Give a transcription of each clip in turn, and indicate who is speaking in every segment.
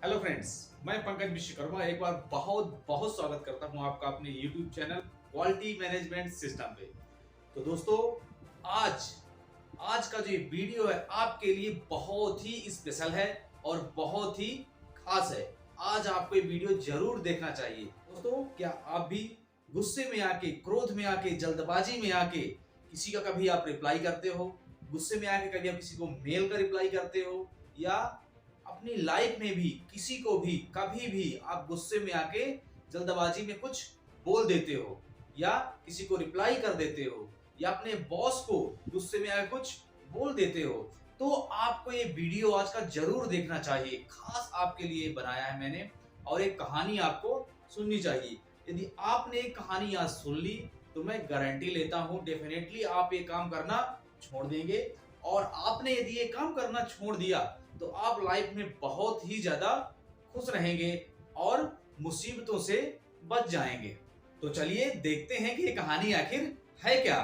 Speaker 1: Hello friends, मैं पंकज विश्वकर्मा एक बार बहुत बहुत स्वागत करता हूं आपका अपने YouTube channel quality management system पे। तो दोस्तों, आज आज का जो ये वीडियो है आपके लिए बहुत ही स्पेशल है और बहुत ही खास है। आज आपको ये वीडियो जरूर देखना चाहिए। दोस्तों, क्या आप भी गुस्से में आके, क्रोध में आके, जल्दबाजी में आके किसी का कभी आप रिप्लाई करते हो? गुस्से में आके कभी आप किसी को मेल का रिप्लाई करते हो, या अपनी लाइफ में भी किसी को भी कभी भी आप गुस्से में आके जल्दबाजी में कुछ बोल देते हो, या किसी को रिप्लाई कर देते हो, या अपने बॉस को गुस्से में आके कुछ बोल देते हो? तो आपको ये वीडियो आज का जरूर देखना चाहिए। खास आपके लिए बनाया है मैंने, और एक कहानी आपको सुननी चाहिए। यदि आपने एक कहानी आज सुन ली तो मैं गारंटी लेता हूं डेफिनेटली आप ये काम करना छोड़ देंगे। और आपने यदि ये काम करना छोड़ दिया तो आप लाइफ में बहुत ही ज्यादा खुश रहेंगे और मुसीबतों से बच जाएंगे। तो चलिए देखते हैं कि ये कहानी आखिर है क्या।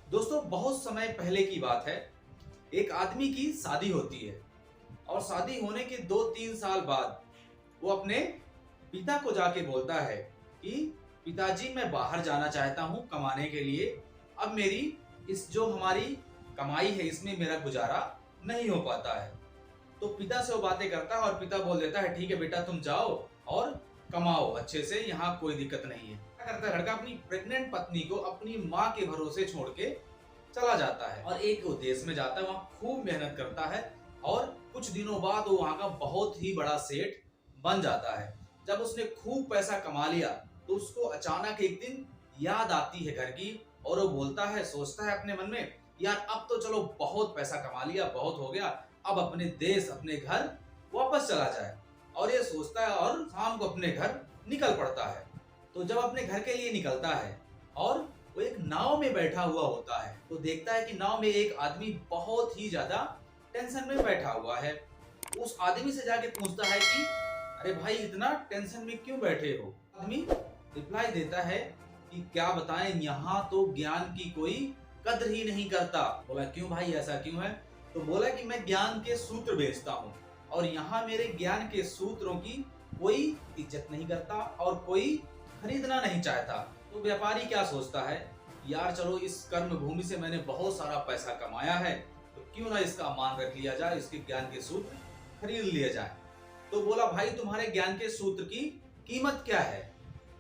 Speaker 1: दोस्तों, बहुत समय पहले की बात है। एक आदमी की शादी होती है और शादी होने के 2-3 साल बाद वो अपने पिता को जाके बोलता है कि पिताजी, मैं बाहर जाना चाहता हूं कमाने के लिए। अब मेरी इस जो हमारी कमाई है इसमें मेरा गुजारा नहीं हो पाता है। तो पिता से वो बातें करता है और पिता बोल देता है, ठीक है बेटा, तुम जाओ और कमाओ अच्छे से, यहाँ कोई दिक्कत नहीं है। क्या करता है लड़का? अपनी प्रेग्नेंट पत्नी को अपनी माँ के भरोसे छोड़ के चला जाता है और एक वो देश में जाता है, वहां खूब मेहनत करता है और कुछ दिनों बाद वो वहां का बहुत ही बड़ा सेठ बन जाता है। जब उसने खूब पैसा कमा लिया तो उसको अचानक एक दिन याद आती है घर की, और वो बोलता है, सोचता है अपने मन में, यार अब तो चलो बहुत पैसा कमा लिया, बहुत हो गया, अब अपने देश अपने घर वापस चला जाए। और ये सोचता है और शाम को अपने घर निकल पड़ता है। तो जब अपने घर के लिए निकलता है और वो एक नाव में बैठा हुआ होता है तो देखता है कि नाव में एक आदमी बहुत ही ज्यादा टेंशन में बैठा हुआ है। उस आदमी से जाके पूछता है कि अरे भाई, इतना टेंशन में क्यों बैठे हो? आदमी रिप्लाई देता है कि क्या बताएं, यहाँ तो ज्ञान की कोई कद्र ही नहीं करता। बोला, क्यों भाई, ऐसा क्यों है? तो बोला कि मैं ज्ञान के सूत्र बेचता हूँ और यहाँ मेरे ज्ञान के सूत्रों की कोई इज्जत नहीं करता और कोई खरीदना नहीं चाहता। तो व्यापारी क्या सोचता है, यार चलो, इस कर्म भूमि से मैंने बहुत सारा पैसा कमाया है, तो क्यों ना इसका मान रख लिया जाए, इसके ज्ञान के सूत्र खरीद लिए जाए। तो बोला, भाई तुम्हारे ज्ञान के सूत्र की कीमत क्या है?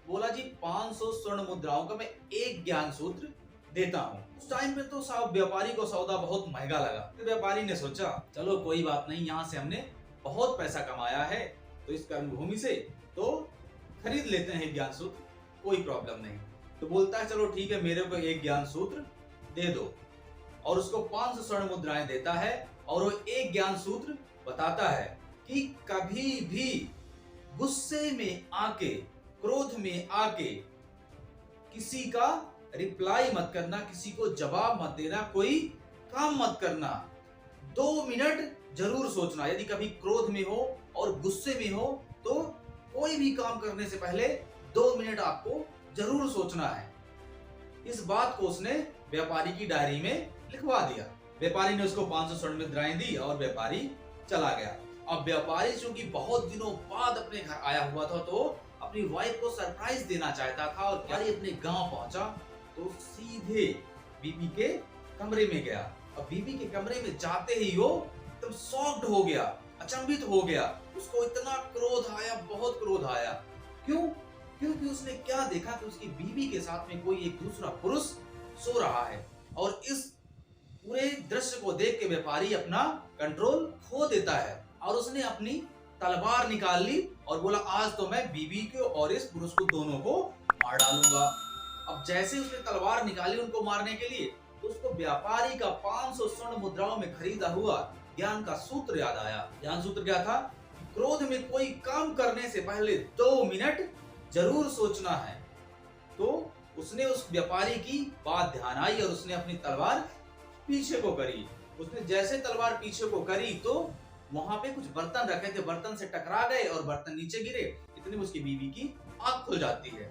Speaker 1: बोला जी, 500 स्वर्ण मुद्राओं का मैं एक ज्ञान सूत्र देता हूँ। उस टाइम पे तो साहब व्यापारी को सौदा बहुत महंगा लगा। तो व्यापारी ने सोचा, चलो कोई बात नहीं, यहाँ से हमने बहुत पैसा कमाया है तो इस कर्म भूमि से, तो खरीद लेते हैं ज्ञान सूत्र, कोई प्रॉब्लम नहीं। तो बोलता है, चलो ठीक है, मेरे को एक ज्ञान सूत्र दे दो। और उसको 500 स्वर्ण मुद्राएं देता है और वो एक ज्ञान सूत्र बताता है कि कभी भी गुस्से में आके, क्रोध में आके किसी का रिप्लाई मत करना, किसी को जवाब मत देना, कोई काम मत करना। 2 मिनट जरूर सोचना। यदि कभी क्रोध में हो और गुस्से में हो तो कोई भी काम करने से पहले 2 मिनट आपको जरूर सोचना है। इस बात को उसने व्यापारी की डायरी में लिखवा दिया। व्यापारी ने उसको 500 स्वर्ण मुद्राएं दी और व्यापारी चला गया। अब व्यापारी चूंकि बहुत दिनों बाद अपने घर आया हुआ था तो अपनी वाइफ को सरप्राइज देना चाहता था, और व्यापारी अपने गांव पहुंचा तो सीधे बीबी के कमरे में गया। अब बीबी के कमरे में जाते ही वो एकदम शॉक्ड हो गया, अचंभित हो गया। उसको इतना क्रोध आया, बहुत क्रोध आया। क्यों? क्योंकि उसने क्या देखा कि उसकी बीबी के साथ में कोई एक दूसरा पुरुष सो रहा है। और इस पूरे दृश्य को देख के व्यापारी अपना कंट्रोल खो देता है और उसने अपनी तलवार निकाल ली और बोला, आज तो मैं बीबी को और इस पुरुष को दोनों को मार डालूंगा। अब जैसे उसने तलवार निकाली उनको मारने के लिए, तो उसको व्यापारी का 500 स्वर्ण मुद्राओं में खरीदा हुआ ज्ञान का सूत्र याद आया। ज्ञान सूत्र क्या था? क्रोध में कोई काम करने से पहले 2 मिनट जरूर सोचना है। तो उसने उस व्यापारी की बात ध्यान आई और उसने अपनी तलवार पीछे को करी। उसने जैसे तलवार पीछे को करी तो वहां पे कुछ बर्तन रखे थे, बर्तन से टकरा गए और बर्तन नीचे गिरे। इतने में उसकी बीवी की आंख खुल जाती है।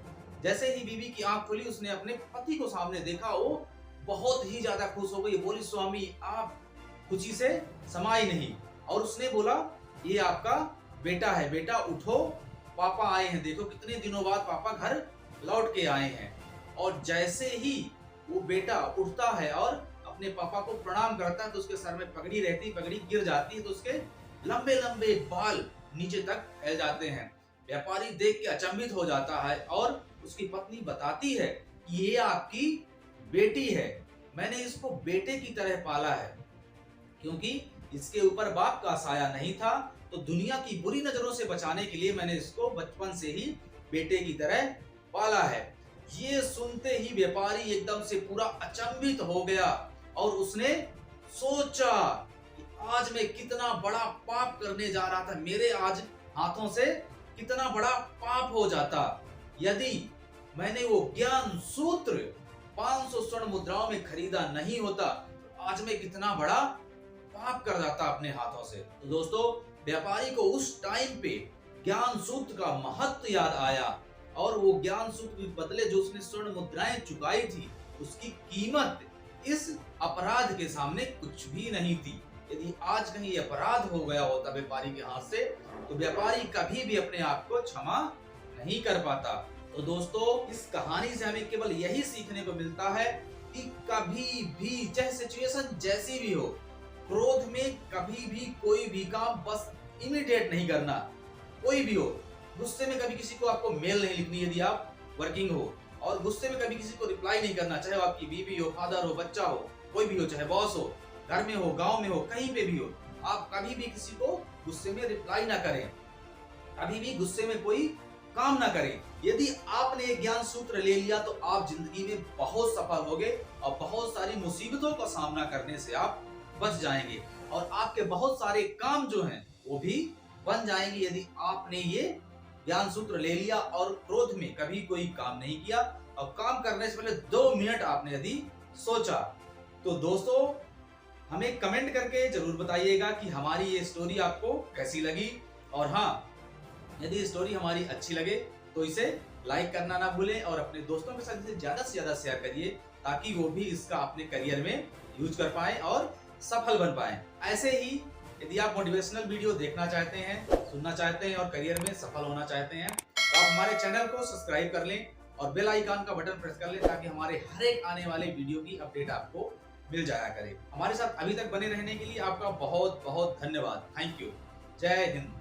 Speaker 1: जैसे ही बीवी की आंख खुली, उसने अपने पति को सामने देखा, वो बहुत ही ज्यादा खुश हो गई। बोली, स्वामी आप खुशी से समाई नहीं। और उसने बोला, ये आपका बेटा है, बेटा उठो, पापा आए हैं, देखो कितने दिनों बाद पापा घर लौट के आए हैं। और जैसे ही वो बेटा उठता है और अपने पापा को प्रणाम करता है, तो उसके सर में पगड़ी रहती, पगड़ी गिर जाती है, तो उसके लंबे लंबे बाल नीचे तक फैल जाते हैं। व्यापारी देख के अचंभित हो जाता है और उसकी पत्नी बताती है, ये आपकी बेटी है, मैंने इसको बेटे की तरह पाला है, क्योंकि इसके ऊपर बाप का साया नहीं था, तो दुनिया की बुरी नजरों से बचाने के लिए मैंने इसको बचपन से ही बेटे की तरह पाला है। ये सुनते ही व्यापारी एकदम से पूरा अचंभित हो गया और उसने सोचा कि आज मैं कितना बड़ा पाप करने जा रहा था, मेरे आज हाथों से कितना बड़ा पाप हो जाता यदि मैंने वो ज्ञान सूत्र 500 स्वर्ण मुद्राओं में खरीदा नहीं होता, तो आज मैं कितना बड़ा पाप कर जाता अपने हाथों से। तो दोस्तों, व्यापारी को उस टाइम पे ज्ञान सूत्र का महत्व याद आया और वो ज्ञान सूत्र के बदले जो उसने स्वर्ण मुद्राएं चुकाई थी, उसकी कीमत इस अपराध के सामने कुछ भी नहीं थी। यदि आज कहीं अपराध हो गया होता व्यापारी के हाथ से, तो व्यापारी कभी भी अपने आप को क्षमा नहीं कर पाता। तो दोस्तों, इस कहानी से हमें केवल यही सीखने को मिलता है कि कभी भी, चाहे सिचुएशन जैसी भी हो, क्रोध में कभी भी कोई भी काम बस इमीडिएट नहीं करना। कोई भी हो, गुस्से में कभी किसी को आपको मेल नहीं लिखनी यदि आप वर्किंग हो, और गुस्से में कभी किसी को रिप्लाई नहीं करना, चाहे वो आपकी बीवी हो, फादर हो, बच्चा हो, कोई भी हो, चाहे बॉस हो, घर में हो, गांव में हो, कहीं पे भी हो, आप कभी भी किसी को गुस्से में रिप्लाई ना करें, कभी भी गुस्से में कोई काम ना करें। यदि आपने एक ज्ञान सूत्र ले लिया तो आप जिंदगी में बहुत सफल होगे और बहुत सारी मुसीबतों का सामना करने से आप बच जाएंगे और आपके बहुत सारे काम जो हैं वो भी बन जाएंगे यदि आपने ये ज्ञान सूत्र ले लिया और क्रोध में कभी कोई काम नहीं किया और काम करने से पहले 2 मिनट आपने यदि सोचा। तो दोस्तों, हमें कमेंट करके जरूर बताइएगा कि हमारी ये स्टोरी आपको कैसी लगी, और हाँ, यदि स्टोरी हमारी अच्छी लगे तो इसे लाइक करना ना भूलें और अपने दोस्तों के साथ इसे ज्यादा से ज्यादा शेयर करिए, ताकि वो भी इसका अपने करियर में यूज कर पाए और सफल बन पाए। ऐसे ही यदि आप मोटिवेशनल वीडियो देखना चाहते हैं, सुनना चाहते हैं और करियर में सफल होना चाहते हैं, तो आप हमारे चैनल को सब्सक्राइब कर लें और बेल आइकन का बटन प्रेस कर लें, ताकि हमारे हर एक आने वाले वीडियो की अपडेट आपको मिल जाया करे। हमारे साथ अभी तक बने रहने के लिए आपका बहुत बहुत धन्यवाद। Thank you. जय हिंद।